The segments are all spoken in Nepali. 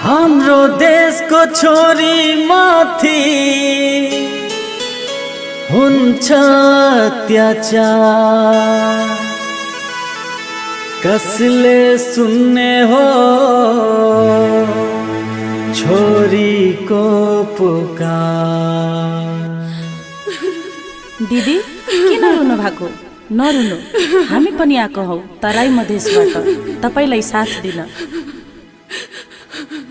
हाम्रो देशको छोरी माथि हुन्छ अत्याचार, कसले सुन्ने हो छोरीको पुकार। दिदी किन रुनु भएको? नरुनु, हामी पनि आएको हौ तराई मधेसबाट तपाईलाई साथ दिन।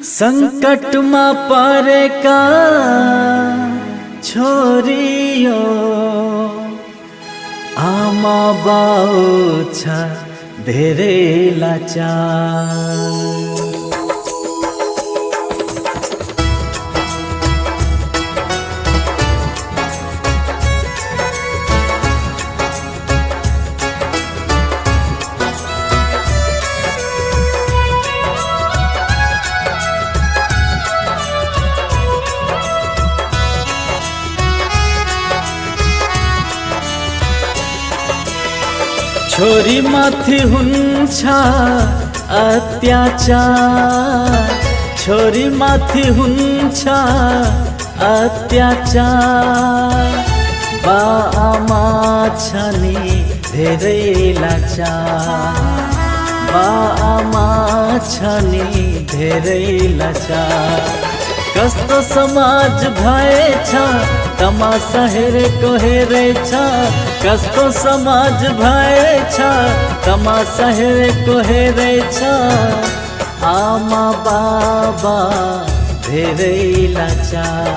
संकटमा परेका छोरियो, आमा बाउ छ धेरै लाचार। छोरी माथि हुन्छ अत्याचार, छोरी माथि हुन्छ अत्याचार। बाआमा छ नि धेरै लाचार, बाआमा छ नि धेरै लाचार। कस्तो समाज भएछ तमासा हेरेको हेरेछ, कस्तो समाज भएछ तमासा हेरेको हेरेछ। आमा बाबा धेरै लाचार,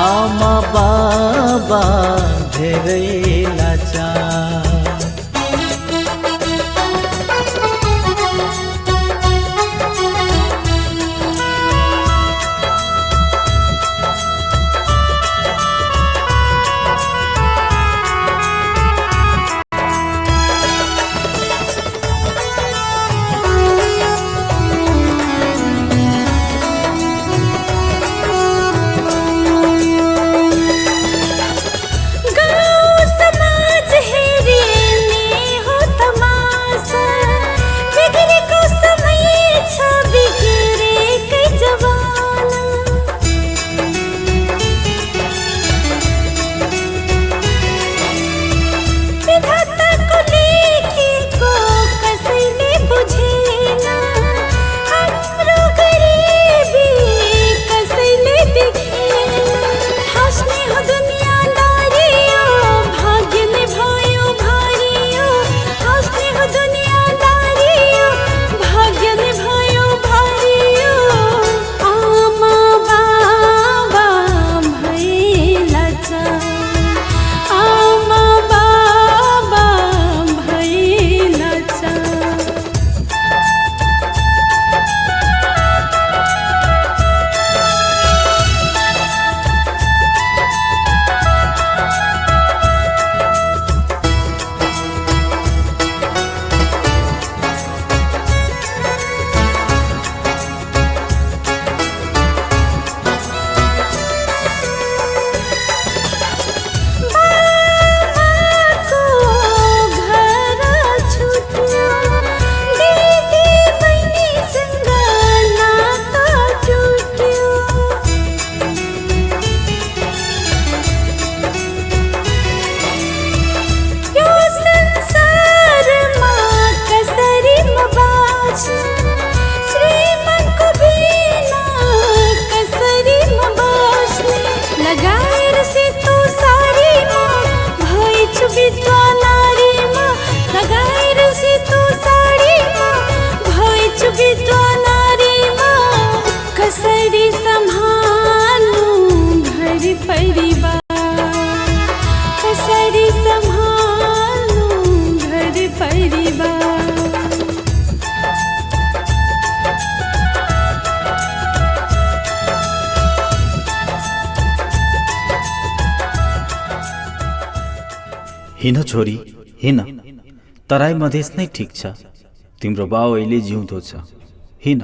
आमा बाबा धेरै लाचार। हिँड छोरी हिँड, तराई मधेस नै ठिक छ, तिम्रो बाउ अहिले जिउँदो छ, हिँड।